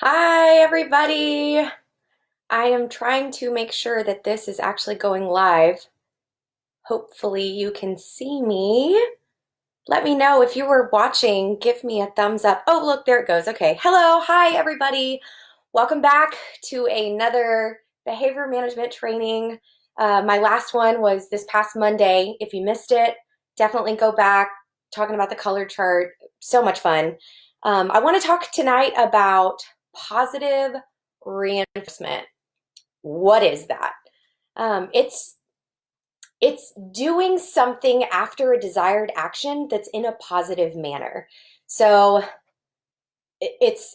Hi, everybody. I am trying to make sure that this is actually going live. Hopefully you can see me. Let me know if you were watching. Give me a thumbs up. Oh, look, there it goes. Okay. Hello. Hi, everybody. Welcome back to another behavior management training. My last one was this past Monday. If you missed it, definitely go back. Talking about the color chart. So much fun. I want to talk tonight about positive reinforcement. What is that? It's doing something after a desired action that's in a positive manner. So it's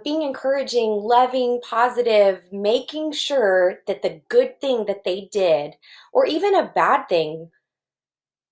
being encouraging, loving, positive, making sure that the good thing that they did, or even a bad thing,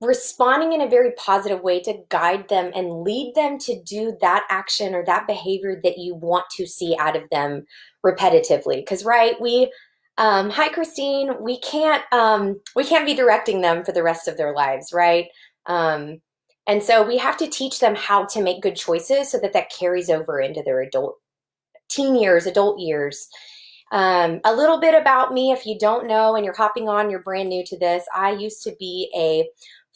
responding in a very positive way to guide them and lead them to do that action or that behavior that you want to see out of them repetitively. Because right, hi Christine, we can't be directing them for the rest of their lives, right? And so we have to teach them how to make good choices so that that carries over into their teen years, adult years. A little bit about me, if you don't know and you're hopping on, you're brand new to this. I used to be a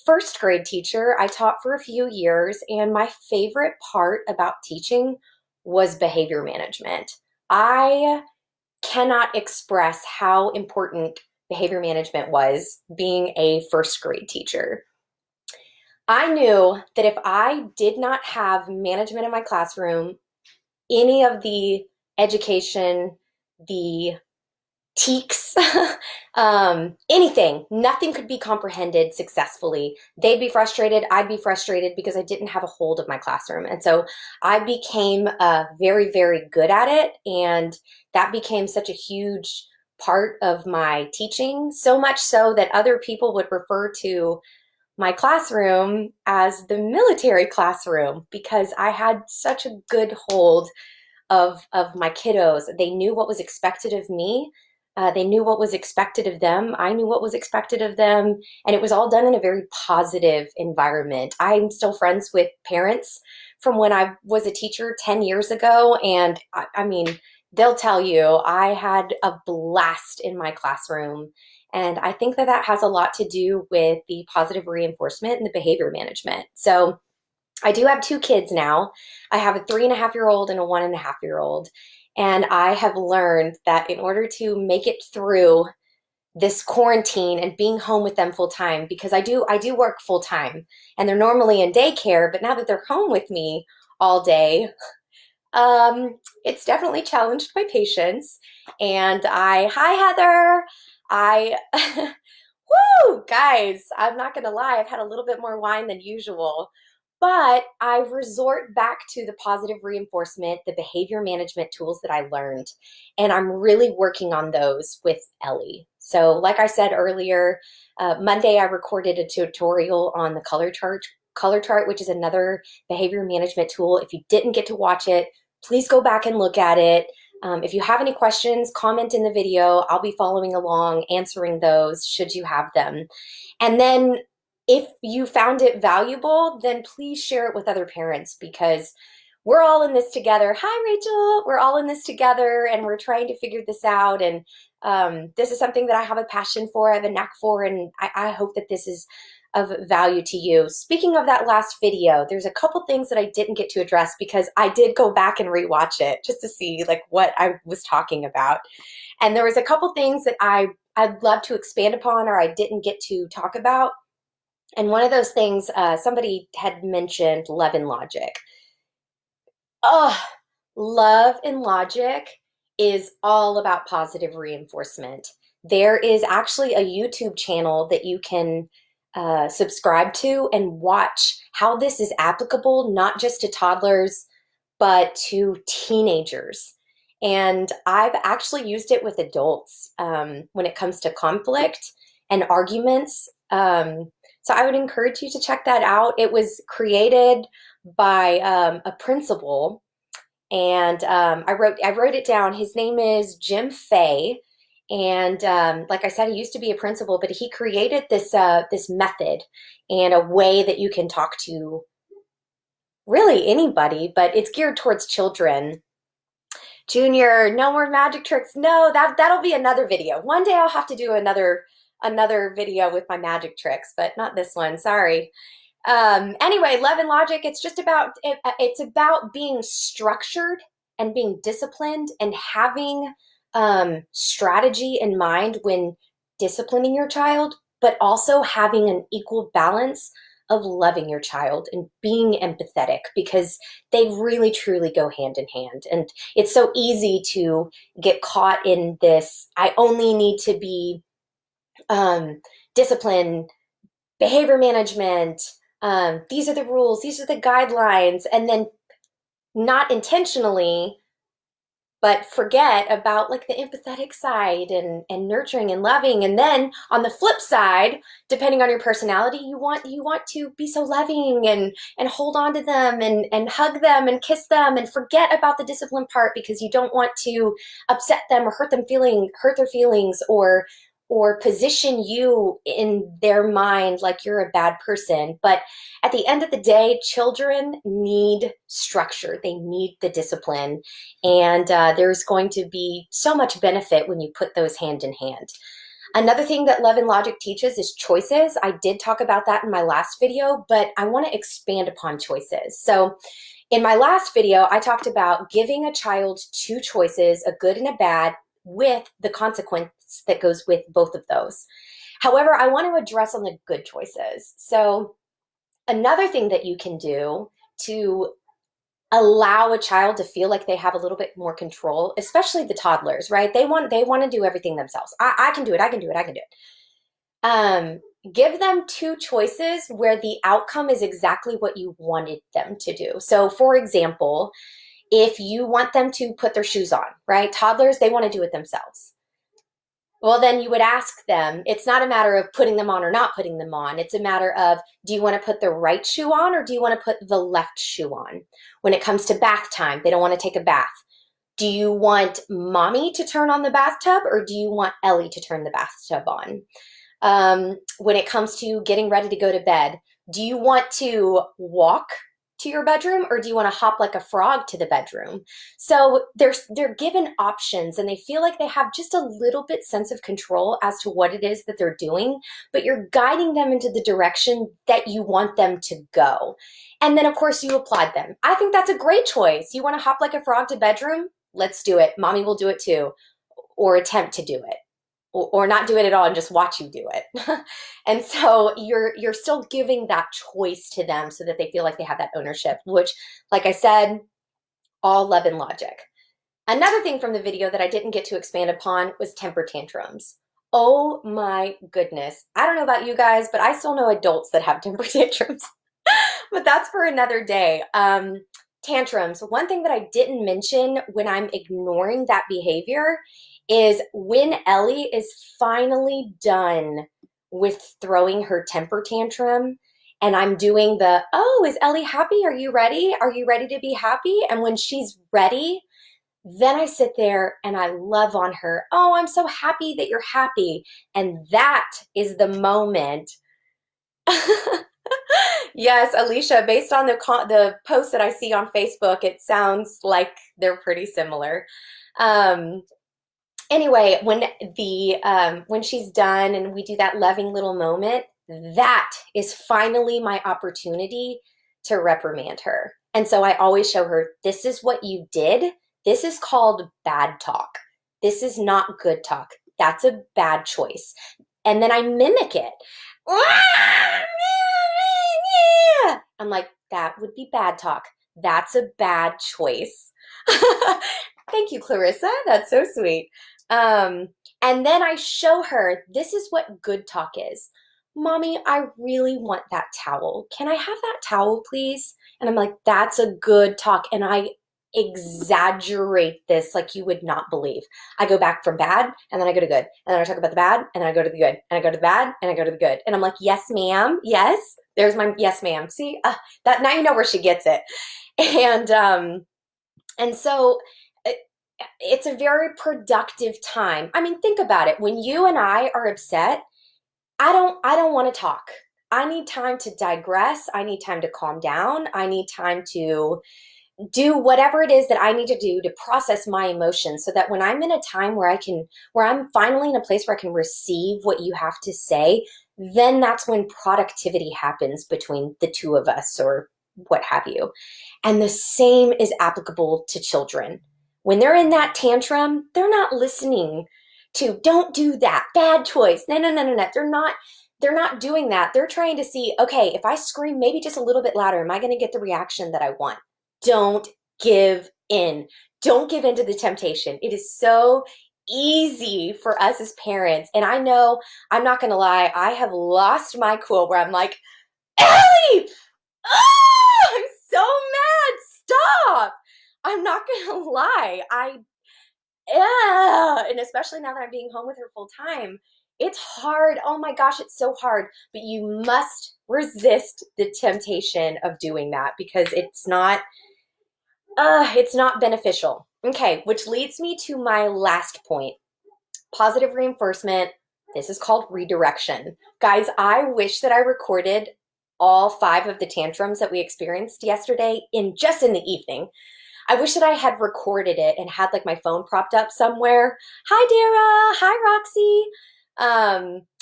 first grade teacher. I taught for a few years, and my favorite part about teaching was behavior management. I cannot express how important behavior management was being a first grade teacher. I knew that if I did not have management in my classroom, any of the education, the teaks, anything, nothing could be comprehended successfully. They'd be frustrated. I'd be frustrated because I didn't have a hold of my classroom. And so I became very, very good at it. And that became such a huge part of my teaching, so much so that other people would refer to my classroom as the military classroom because I had such a good hold of my kiddos. They knew what was expected of me. They knew what was expected of them. I knew what was expected of them. And it was all done in a very positive environment. I'm still friends with parents from when I was a teacher 10 years ago. And I mean, they'll tell you I had a blast in my classroom. And I think that that has a lot to do with the positive reinforcement and the behavior management. So I do have two kids now. I have a 3.5-year-old and a 1.5-year-old. And I have learned that in order to make it through this quarantine and being home with them full time, because I do work full time and they're normally in daycare, but now that they're home with me all day, it's definitely challenged my patience. And hi Heather, I, woo, guys, I'm not gonna lie, I've had a little bit more wine than usual. But I resort back to the positive reinforcement, the behavior management tools that I learned, and I'm really working on those with Ellie. So, like I said earlier, Monday I recorded a tutorial on the color chart, which is another behavior management tool. If you didn't get to watch it, please go back and look at it. If you have any questions, comment in the video. I'll be following along, answering those should you have them. And then if you found it valuable, then please share it with other parents because we're all in this together. Hi, Rachel. We're all in this together and we're trying to figure this out. And this is something that I have a passion for, I have a knack for, and I hope that this is of value to you. Speaking of that last video, there's a couple things that I didn't get to address because I did go back and rewatch it just to see like what I was talking about. And there was a couple things that I'd love to expand upon or I didn't get to talk about. And one of those things, somebody had mentioned love and logic. Oh, love and logic is all about positive reinforcement. There is actually a YouTube channel that you can subscribe to and watch how this is applicable, not just to toddlers, but to teenagers. And I've actually used it with adults when it comes to conflict and arguments. So I would encourage you to check that out. It was created by a principal, and I wrote it down. His name is Jim Fay, and like I said, he used to be a principal, but he created this method and a way that you can talk to really anybody, but it's geared towards children Junior, no more magic tricks. No, that'll be another video. One day I'll have to do another video with my magic tricks, but not this one. Sorry. Anyway, love and logic, it's about being structured and being disciplined and having strategy in mind when disciplining your child, but also having an equal balance of loving your child and being empathetic, because they really truly go hand in hand. And it's so easy to get caught in this, I only need to be discipline, behavior management, these are the rules, these are the guidelines, and then not intentionally, but forget about like the empathetic side and nurturing and loving. And then on the flip side, depending on your personality, you want to be so loving and hold on to them and hug them and kiss them and forget about the discipline part because you don't want to upset them or hurt their feelings or position you in their mind like you're a bad person. But at the end of the day, children need structure. They need the discipline. And there's going to be so much benefit when you put those hand in hand. Another thing that Love and Logic teaches is choices. I did talk about that in my last video, but I want to expand upon choices. So in my last video, I talked about giving a child two choices, a good and a bad, with the consequence that goes with both of those. However, I want to address on the good choices. So another thing that you can do to allow a child to feel like they have a little bit more control, especially the toddlers, right? They want to do everything themselves. I can do it. I can do it. I can do it. Give them two choices where the outcome is exactly what you wanted them to do. So for example, if you want them to put their shoes on, right? Toddlers, they want to do it themselves. Well, then you would ask them, it's not a matter of putting them on or not putting them on. It's a matter of, do you want to put the right shoe on or do you want to put the left shoe on? When it comes to bath time, they don't want to take a bath. Do you want mommy to turn on the bathtub or do you want Ellie to turn the bathtub on? When it comes to getting ready to go to bed, do you want to walk to your bedroom or do you want to hop like a frog to the bedroom? So they're given options and they feel like they have just a little bit sense of control as to what it is that they're doing, but you're guiding them into the direction that you want them to go. And then of course you applaud them. I think that's a great choice. You want to hop like a frog to bedroom? Let's do it. Mommy will do it too, or attempt to do it. Or not do it at all and just watch you do it. And so you're still giving that choice to them so that they feel like they have that ownership, which, like I said, all love and logic. Another thing from the video that I didn't get to expand upon was temper tantrums. Oh my goodness. I don't know about you guys, but I still know adults that have temper tantrums. But that's for another day. Tantrums. One thing that I didn't mention when I'm ignoring that behavior is when Ellie is finally done with throwing her temper tantrum and I'm doing oh, is Ellie happy? Are you ready? Are you ready to be happy? And when she's ready, then I sit there and I love on her. Oh, I'm so happy that you're happy. And that is the moment. Yes, Alicia, based on the post that I see on Facebook, it sounds like they're pretty similar. Anyway, when she's done and we do that loving little moment, that is finally my opportunity to reprimand her. And so I always show her, this is what you did. This is called bad talk. This is not good talk. That's a bad choice. And then I mimic it. I'm like, that would be bad talk. That's a bad choice. Thank you, Clarissa. That's so sweet. And then I show her, this is what good talk is. Mommy, I really want that towel. Can I have that towel, please? And I'm like, that's a good talk. And I exaggerate this like you would not believe. I go back from bad and then I go to good. And then I talk about the bad and then I go to the good. And I go to the bad and I go to the good. And I'm like, yes, ma'am. Yes. There's my yes, ma'am. See, that now you know where she gets it. And so it's a very productive time. I mean, think about it. When you and I are upset, I don't want to talk. I need time to digress. I need time to calm down. I need time to do whatever it is that I need to do to process my emotions so that when I'm in a time where I'm finally in a place where I can receive what you have to say, then that's when productivity happens between the two of us or what have you. And the same is applicable to children. When they're in that tantrum, they're not listening to, don't do that, bad choice. No, no, no, no, no. They're not doing that. They're trying to see, okay, if I scream maybe just a little bit louder, am I going to get the reaction that I want? Don't give in. Don't give in to the temptation. It is so easy for us as parents. And I know, I'm not going to lie, I have lost my cool where I'm like, Ellie, I'm so mad. Stop. I'm not going to lie. And especially now that I'm being home with her full time, it's hard. Oh my gosh, it's so hard. But you must resist the temptation of doing that because it's not beneficial. Okay, which leads me to my last point. Positive reinforcement. This is called redirection. Guys, I wish that I recorded all 5 of the tantrums that we experienced yesterday in the evening. I wish that I had recorded it and had like my phone propped up somewhere. Hi, Dara. Hi, Roxy.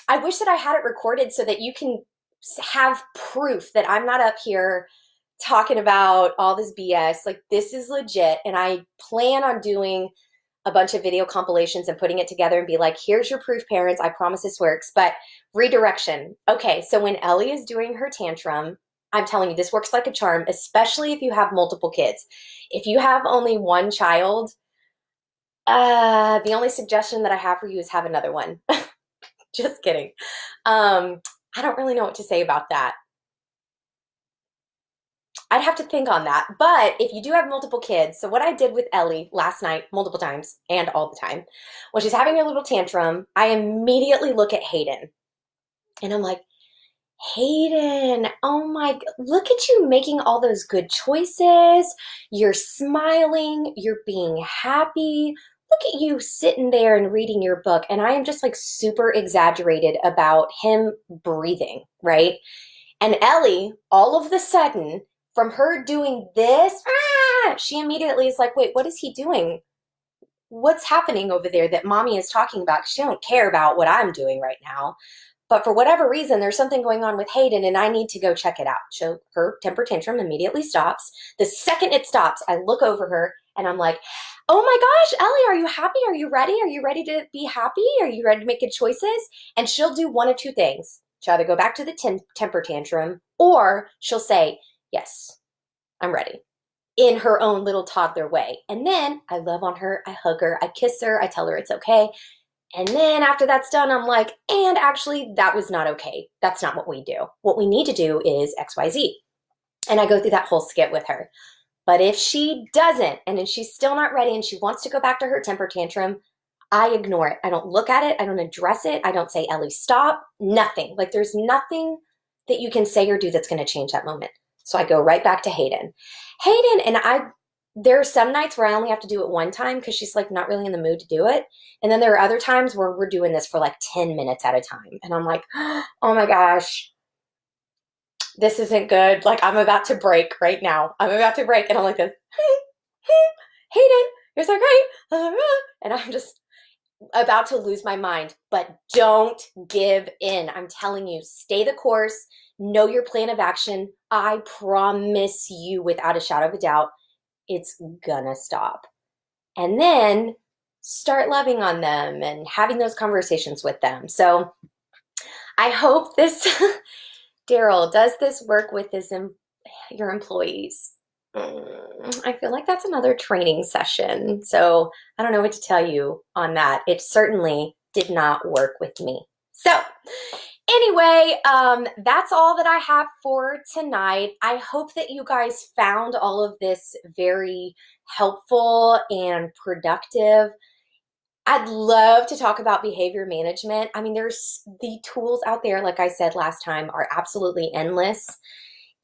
I wish that I had it recorded so that you can have proof that I'm not up here talking about all this BS. Like, this is legit. And I plan on doing a bunch of video compilations and putting it together and be like, here's your proof, parents. I promise this works. But redirection. Okay, so when Ellie is doing her tantrum, I'm telling you, this works like a charm, especially if you have multiple kids. If you have only one child, the only suggestion that I have for you is have another one. Just kidding. I don't really know what to say about that. I'd have to think on that. But if you do have multiple kids, so what I did with Ellie last night, multiple times and all the time, when she's having a little tantrum, I immediately look at Hayden. And I'm like, Hayden, oh my, look at you making all those good choices. You're smiling, you're being happy. Look at you sitting there and reading your book. And I am just like super exaggerated about him breathing, right? And Ellie, all of the sudden, from her doing this, she immediately is like, wait, what is he doing? What's happening over there that mommy is talking about? She don't care about what I'm doing right now. But for whatever reason, there's something going on with Hayden and I need to go check it out. So her temper tantrum immediately stops. The second it stops, I look over her and I'm like, oh my gosh, Ellie, are you happy? Are you ready? Are you ready to be happy? Are you ready to make good choices? And she'll do one of 2 things. She'll either go back to the temper tantrum or she'll say, yes, I'm ready, in her own little toddler way. And then I love on her, I hug her, I kiss her, I tell her it's okay. And then after that's done, I'm like, and actually, that was not okay. That's not what we do. What we need to do is XYZ. And I go through that whole skit with her. But if she doesn't, and then she's still not ready and she wants to go back to her temper tantrum, I ignore it. I don't look at it. I don't address it. I don't say, Ellie, stop. Nothing. Like, there's nothing that you can say or do that's going to change that moment. So I go right back to Hayden. There are some nights where I only have to do it one time because she's like not really in the mood to do it. And then there are other times where we're doing this for like 10 minutes at a time. And I'm like, oh my gosh, this isn't good. Like, I'm about to break right now. I'm about to break. And I'm like this, Hayden, you're so great. And I'm just about to lose my mind. But don't give in. I'm telling you, stay the course. Know your plan of action. I promise you, without a shadow of a doubt, it's gonna stop. And then start loving on them and having those conversations with them. So I hope this, Daryl, does this work with your employees? I feel like that's another training session. So I don't know what to tell you on that. It certainly did not work with me. So anyway, that's all that I have for tonight. I hope that you guys found all of this very helpful and productive. I'd love to talk about behavior management. I mean, there's the tools out there, like I said last time, are absolutely endless.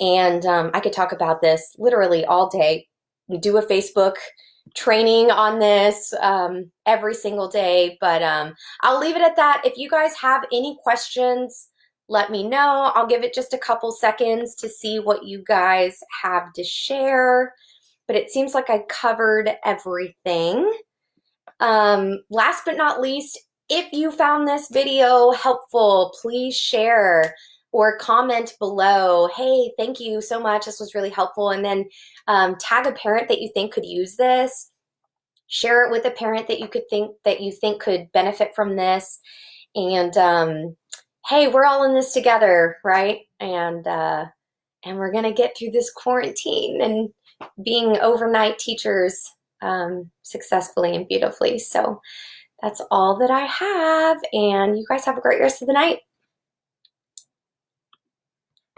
And I could talk about this literally all day. We do a Facebook training on this every single day, but I'll leave it at that. If you guys have any questions, let me know. I'll give it just a couple seconds to see what you guys have to share. but it seems like I covered everything. Last but not least, if you found this video helpful, please share or comment below. Hey, thank you so much. This was really helpful. And then tag a parent that you think could use this. Share it with a parent that you think could benefit from this. And hey, we're all in this together, right? And we're gonna get through this quarantine and being overnight teachers successfully and beautifully. So that's all that I have. And you guys have a great rest of the night.